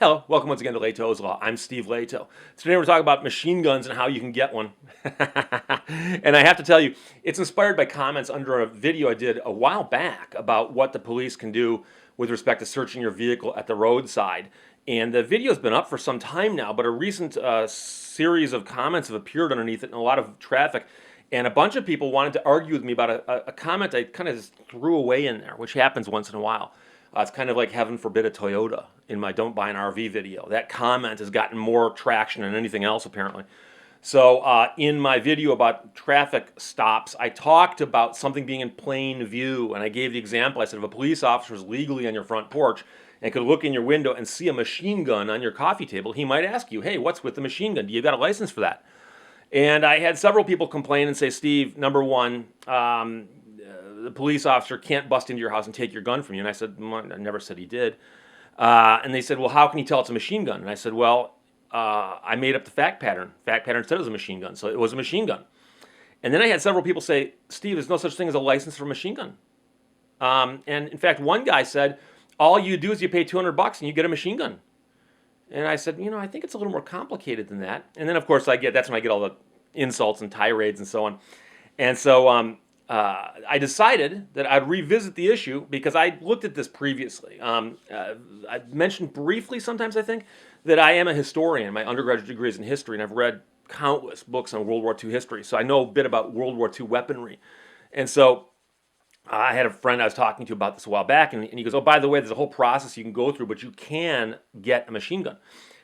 Hello, welcome once again to Lehto's Law. I'm Steve Lehto. Today we're talking about machine guns and how you can get one. And I have to tell you, it's inspired by comments under a video I did a while back about what the police can do with respect to searching your vehicle at the roadside. And the video's been up for some time now, but a recent series of comments have appeared underneath it and a lot of traffic. And a bunch of people wanted to argue with me about a comment I kind of just threw away in there, which happens once in a while. It's kind of like heaven forbid a Toyota in my Don't Buy an RV video. That comment has gotten more traction than anything else, apparently. So, in my video about traffic stops, I talked about something being in plain view. And I gave the example. I said, if a police officer is legally on your front porch and could look in your window and see a machine gun on your coffee table, he might ask you, hey, what's with the machine gun? Do you got a license for that? And I had several people complain and say, Steve, number one, the police officer can't bust into your house and take your gun from you. And I said, well, I never said he did. And they said, well, how can you tell it's a machine gun? And I said, well, I made up the fact pattern. Fact pattern said it was a machine gun, so it was a machine gun. And then I had several people say, Steve, there's no such thing as a license for a machine gun. And in fact, one guy said, all you do is you pay $200 and you get a machine gun. And I said, I think it's a little more complicated than that. And then, of course, that's when I get all the insults and tirades and so on. And so I decided that I'd revisit the issue because I looked at this previously. I mentioned briefly sometimes, I think, that I am a historian. My undergraduate degree is in history, and I've read countless books on World War II history. So I know a bit about World War II weaponry. And so I had a friend I was talking to about this a while back, and he goes, oh, by the way, there's a whole process you can go through, but you can get a machine gun.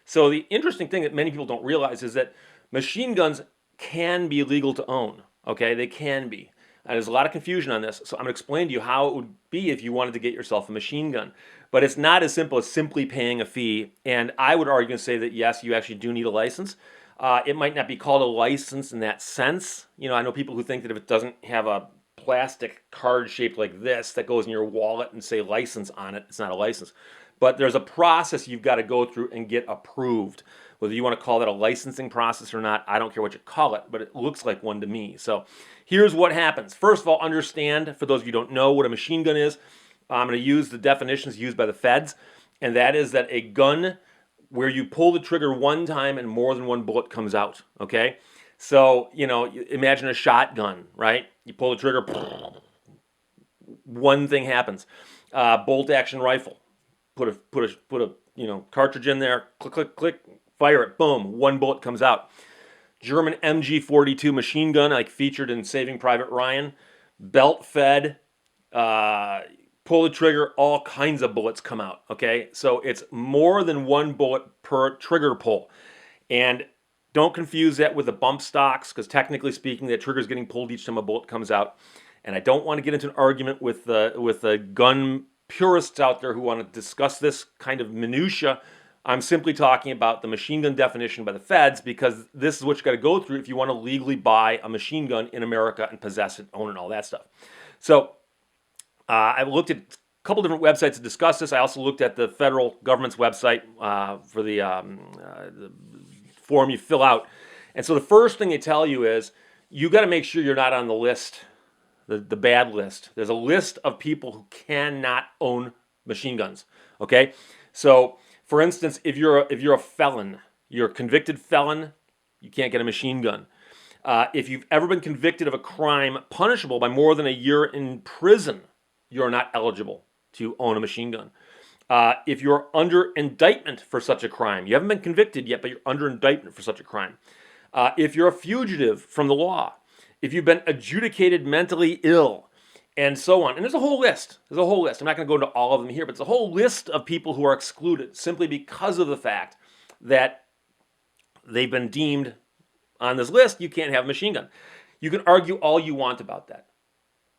So the interesting thing that many people don't realize is that machine guns can be legal to own, okay? They can be. And there's a lot of confusion on this, so I'm going to explain to you how it would be if you wanted to get yourself a machine gun. But it's not as simple as simply paying a fee, and I would argue and say that, yes, you actually do need a license. It might not be called a license in that sense. I know people who think that if it doesn't have a plastic card shaped like this that goes in your wallet and say license on it, it's not a license. But there's a process you've got to go through and get approved. Whether you want to call that a licensing process or not, I don't care what you call it, but it looks like one to me. So here's what happens. First of all, understand, for those of you who don't know what a machine gun is, I'm going to use the definitions used by the feds, and that is that a gun where you pull the trigger one time and more than one bullet comes out, okay? So, imagine a shotgun, right? You pull the trigger, one thing happens. Bolt action rifle, put a cartridge in there, click, click, click, fire it, boom, one bullet comes out. German MG42 machine gun, like featured in Saving Private Ryan, belt fed, pull the trigger, all kinds of bullets come out, okay? So it's more than one bullet per trigger pull. And don't confuse that with the bump stocks, because technically speaking, that trigger is getting pulled each time a bullet comes out. And I don't want to get into an argument with the gun purists out there who want to discuss this kind of minutia. I'm simply talking about the machine gun definition by the feds, because this is what you got to go through if you want to legally buy a machine gun in America and possess it, own it, and all that stuff. So I looked at a couple different websites to discuss this. I also looked at the federal government's website for the form you fill out. And so the first thing they tell you is you got to make sure you're not on the list, the bad list. There's a list of people who cannot own machine guns, okay? So, for instance, if you're a felon, you're a convicted felon, you can't get a machine gun. If you've ever been convicted of a crime punishable by more than a year in prison, you're not eligible to own a machine gun. If you're under indictment for such a crime, you haven't been convicted yet, but you're under indictment for such a crime. If you're a fugitive from the law, if you've been adjudicated mentally ill, and so on. And there's a whole list. I'm not going to go into all of them here, but it's a whole list of people who are excluded simply because of the fact that they've been deemed on this list, you can't have a machine gun. You can argue all you want about that.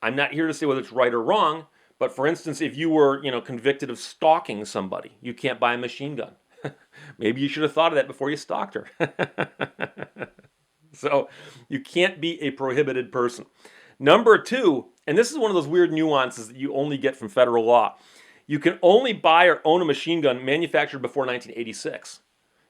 I'm not here to say whether it's right or wrong, but for instance, if you were, convicted of stalking somebody, you can't buy a machine gun. Maybe you should have thought of that before you stalked her. So you can't be a prohibited person. Number two, and this is one of those weird nuances that you only get from federal law. You can only buy or own a machine gun manufactured before 1986.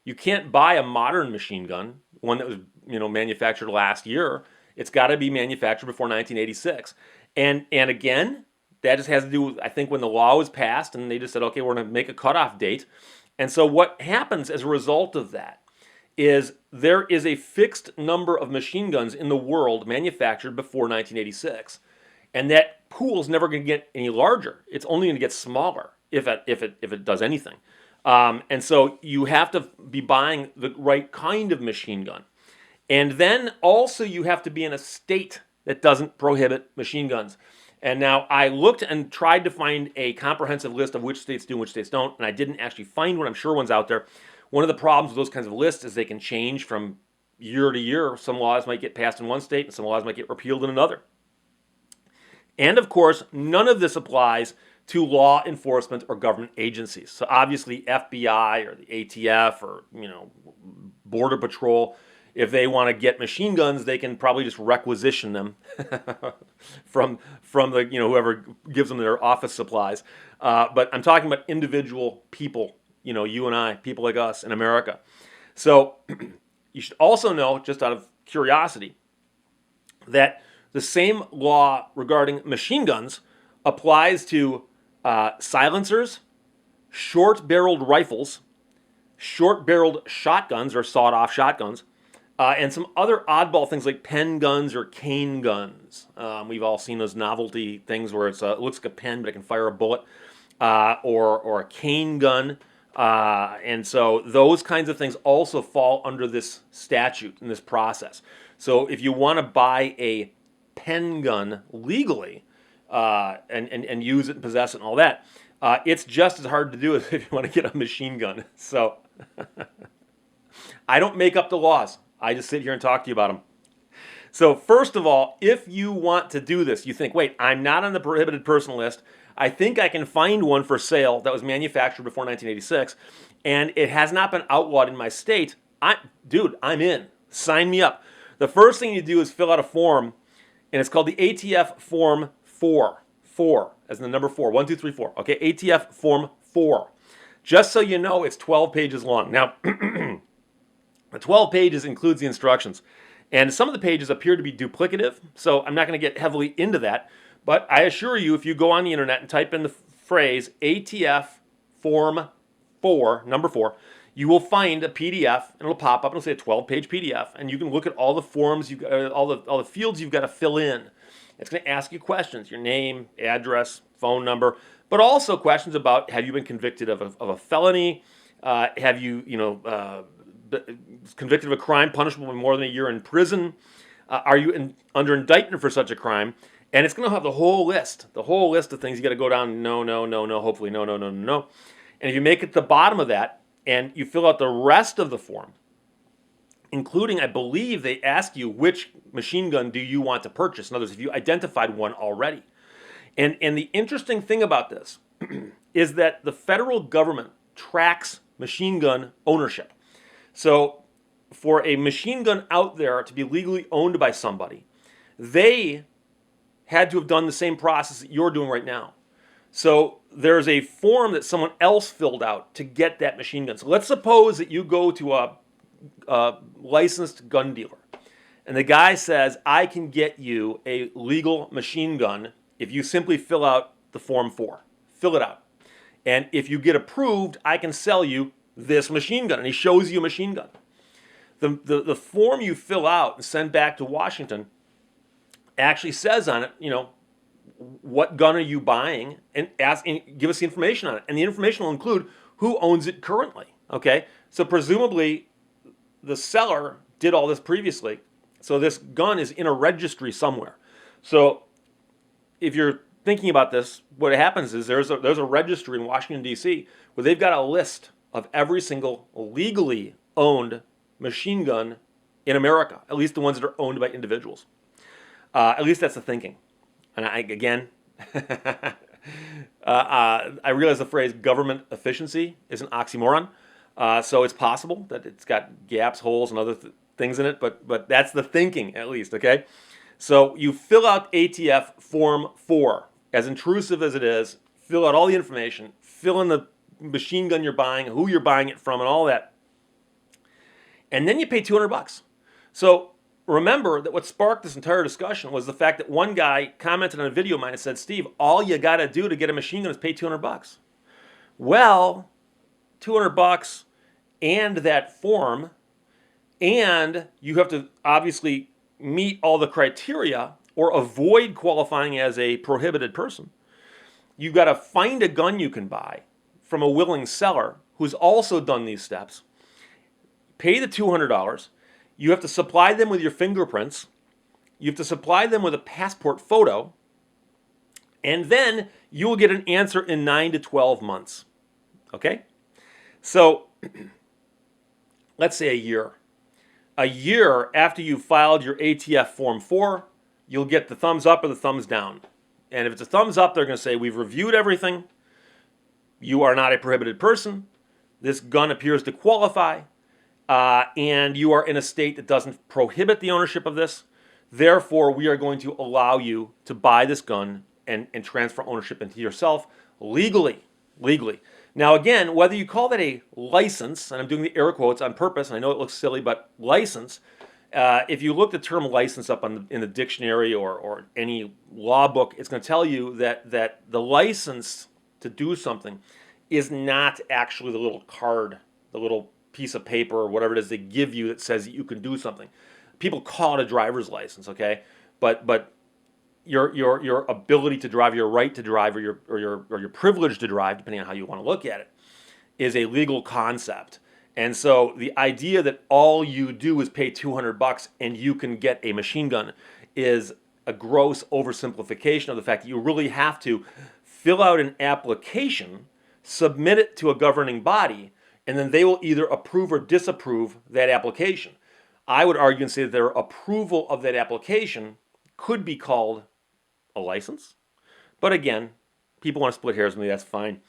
You can't buy a modern machine gun, one that was, manufactured last year. It's got to be manufactured before 1986. And again, that just has to do with, I think, when the law was passed and they just said, okay, we're going to make a cutoff date. And so what happens as a result of that is there is a fixed number of machine guns in the world manufactured before 1986. And that pool is never going to get any larger. It's only going to get smaller if it does anything. And so you have to be buying the right kind of machine gun. And then also you have to be in a state that doesn't prohibit machine guns. And now I looked and tried to find a comprehensive list of which states do and which states don't, and I didn't actually find one. I'm sure one's out there. One of the problems with those kinds of lists is they can change from year to year. Some laws might get passed in one state and some laws might get repealed in another. And of course, none of this applies to law enforcement or government agencies. So obviously FBI or the ATF or, Border Patrol, if they want to get machine guns, they can probably just requisition them from the whoever gives them their office supplies. But I'm talking about individual people, you and I, people like us in America. So you should also know, just out of curiosity, that the same law regarding machine guns applies to silencers, short-barreled rifles, short-barreled shotguns or sawed-off shotguns, and some other oddball things like pen guns or cane guns. We've all seen those novelty things where it looks like a pen, but it can fire a bullet, or a cane gun. And so those kinds of things also fall under this statute in this process. So if you want to buy a pen gun legally and use it and possess it and all that, it's just as hard to do as if you want to get a machine gun. So I don't make up the laws. I just sit here and talk to you about them. So first of all, if you want to do this, you think, wait, I'm not on the prohibited person list. I think I can find one for sale that was manufactured before 1986, and it has not been outlawed in my state. I'm in. Sign me up. The first thing you do is fill out a form, and it's called the ATF Form 4. 4, as in the number 4. 1, 2, 3, 4. Okay, ATF Form 4. Just so you know, it's 12 pages long. Now, the 12 pages includes the instructions. And some of the pages appear to be duplicative, so I'm not going to get heavily into that. But I assure you, if you go on the internet and type in the phrase ATF Form 4, number 4, you will find a PDF, and it'll pop up, and it'll say a 12-page PDF, and you can look at all the forms, all the fields you've got to fill in. It's going to ask you questions, your name, address, phone number, but also questions about, have you been convicted of a felony? Have you, convicted of a crime punishable by more than a year in prison? Are you under indictment for such a crime? And it's going to have the whole list of things you got to go down. No, hopefully no. And if you make it to the bottom of that and you fill out the rest of the form, including, I believe they ask you which machine gun do you want to purchase. In other words, if you identified one already. And the interesting thing about this is that the federal government tracks machine gun ownership. So for a machine gun out there to be legally owned by somebody, they had to have done the same process that you're doing right now. So there's a form that someone else filled out to get that machine gun. So let's suppose that you go to a licensed gun dealer, and the guy says, I can get you a legal machine gun if you simply fill out the Form 4. Fill it out. And if you get approved, I can sell you this machine gun. And he shows you a machine gun. The form you fill out and send back to Washington actually says on it, what gun are you buying, and give us the information on it. And the information will include who owns it currently. Okay? So presumably the seller did all this previously. So this gun is in a registry somewhere. So if you're thinking about this, what happens is there's a registry in Washington, D.C., where they've got a list of every single legally owned machine gun in America, at least the ones that are owned by individuals. At least that's the thinking. And I realize the phrase government efficiency is an oxymoron. So it's possible that it's got gaps, holes, and other things in it, but that's the thinking, at least, okay? So you fill out ATF Form 4, as intrusive as it is, fill out all the information, fill in the machine gun you're buying, who you're buying it from, and all that. And then you pay $200. So remember that what sparked this entire discussion was the fact that one guy commented on a video of mine and said, Steve, all you got to do to get a machine gun is pay $200. Well, $200 and that form, and you have to obviously meet all the criteria or avoid qualifying as a prohibited person. You've got to find a gun you can buy from a willing seller who's also done these steps. Pay the $200. You have to supply them with your fingerprints. You have to supply them with a passport photo. And then you will get an answer in 9 to 12 months. Okay? So let's say a year. A year after you filed your ATF Form 4, you'll get the thumbs up or the thumbs down. And if it's a thumbs up, they're going to say, we've reviewed everything. You are not a prohibited person. This gun appears to qualify. And you are in a state that doesn't prohibit the ownership of this. Therefore, we are going to allow you to buy this gun and transfer ownership into yourself legally. Legally. Now, again, whether you call that a license, and I'm doing the air quotes on purpose, and I know it looks silly, but license, if you look the term license up in the dictionary or any law book, it's going to tell you that the license to do something is not actually the little card, the little piece of paper or whatever it is they give you that says that you can do something. People call it a driver's license, okay? But your ability to drive, your right to drive, or your privilege to drive, depending on how you want to look at it, is a legal concept. And so the idea that all you do is pay $200 and you can get a machine gun is a gross oversimplification of the fact that you really have to fill out an application, submit it to a governing body, and then they will either approve or disapprove that application. I would argue and say that their approval of that application could be called a license. But again, people want to split hairs with me, that's fine.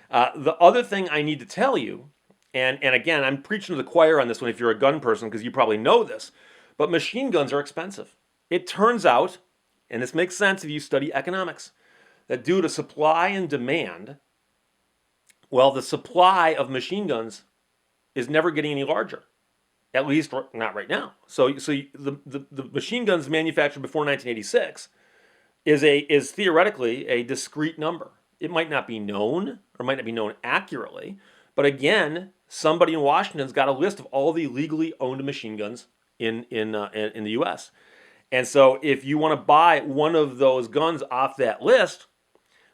The other thing I need to tell you, and again, I'm preaching to the choir on this one if you're a gun person, because you probably know this, but machine guns are expensive. It turns out, and this makes sense if you study economics, that due to supply and demand, well, the supply of machine guns is never getting any larger. At least not right now. So the machine guns manufactured before 1986 is theoretically a discrete number. It might not be known or might not be known accurately, but again, somebody in Washington's got a list of all the legally owned machine guns in the U.S. And so if you want to buy one of those guns off that list,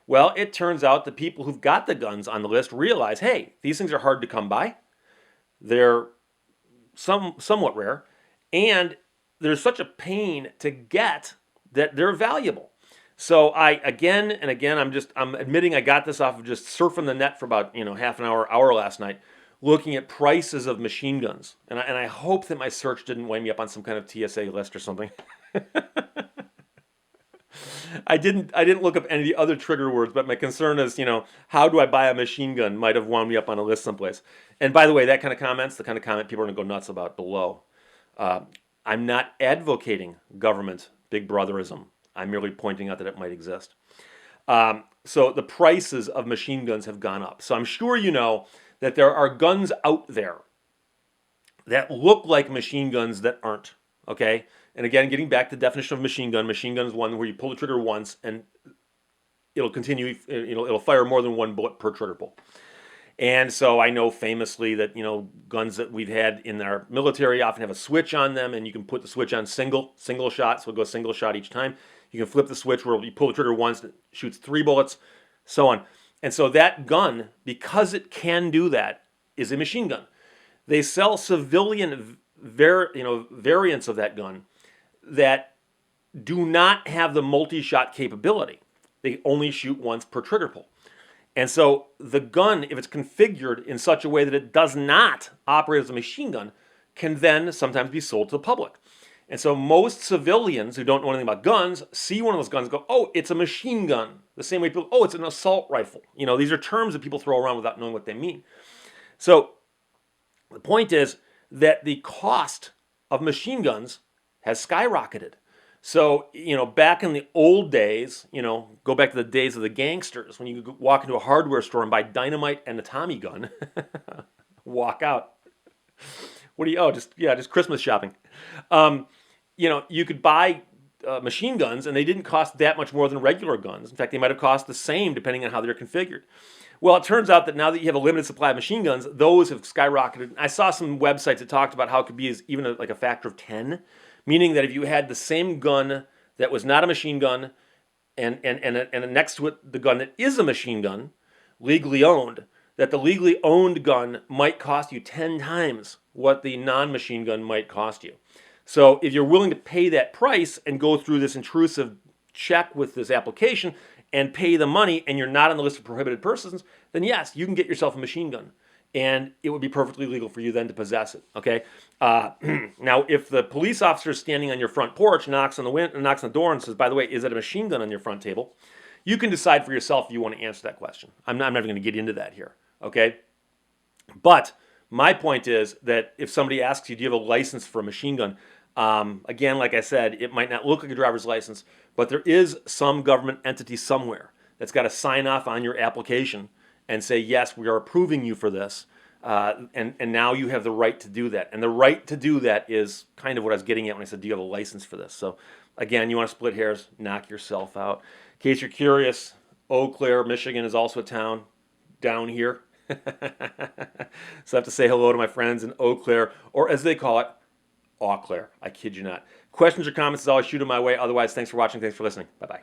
well, it turns out the people who've got the guns on the list realize, hey, these things are hard to come by. They're somewhat rare, and there's such a pain to get that they're valuable. So I'm admitting I got this off of just surfing the net for about half an hour last night, looking at prices of machine guns, and I hope that my search didn't wind me up on some kind of TSA list or something. I didn't look up any of the other trigger words, but my concern is, how do I buy a machine gun might have wound me up on a list someplace. And by the way, that kind of comment's the kind of comment people are going to go nuts about below. I'm not advocating government big brotherism. I'm merely pointing out that it might exist. So the prices of machine guns have gone up. So I'm sure you know that there are guns out there that look like machine guns that aren't. Okay? And again, getting back to the definition of machine gun is one where you pull the trigger once and it'll continue, it'll fire more than one bullet per trigger pull. And so I know famously that, guns that we've had in our military often have a switch on them, and you can put the switch on single shot, so it goes single shot each time. You can flip the switch where you pull the trigger once, it shoots 3 bullets, so on. And so that gun, because it can do that, is a machine gun. They sell civilian variants of that gun that do not have the multi-shot capability. They only shoot once per trigger pull. And so the gun, if it's configured in such a way that it does not operate as a machine gun, can then sometimes be sold to the public. And so most civilians who don't know anything about guns see one of those guns and go, oh, it's a machine gun. The same way people, oh, it's an assault rifle. These are terms that people throw around without knowing what they mean. So the point is that the cost of machine guns has skyrocketed. So, back in the old days, go back to the days of the gangsters, when you could walk into a hardware store and buy dynamite and a Tommy gun, walk out. What do you, just Christmas shopping. You could buy machine guns and they didn't cost that much more than regular guns. In fact, they might have cost the same depending on how they're configured. Well, it turns out that now that you have a limited supply of machine guns, those have skyrocketed. I saw some websites that talked about how it could be even like a factor of 10, meaning that if you had the same gun that was not a machine gun and next to it the gun that is a machine gun, legally owned, that the legally owned gun might cost you 10 times what the non-machine gun might cost you. So if you're willing to pay that price and go through this intrusive check with this application and pay the money and you're not on the list of prohibited persons, then yes, you can get yourself a machine gun. And it would be perfectly legal for you then to possess it. Okay. Now, if the police officer is standing on your front porch, knocks on the door, and says, "By the way, is it a machine gun on your front table?" You can decide for yourself if you want to answer that question. I'm not even going to get into that here. Okay. But my point is that if somebody asks you, "Do you have a license for a machine gun?" Again, like I said, it might not look like a driver's license, but there is some government entity somewhere that's got to sign off on your application and say, yes, we are approving you for this. And now you have the right to do that. And the right to do that is kind of what I was getting at when I said, do you have a license for this? So again, you want to split hairs, knock yourself out. In case you're curious, Eau Claire, Michigan is also a town down here. So I have to say hello to my friends in Eau Claire, or as they call it, Eau Claire. I kid you not. Questions or comments, as always, shoot them my way. Otherwise, thanks for watching. Thanks for listening. Bye-bye.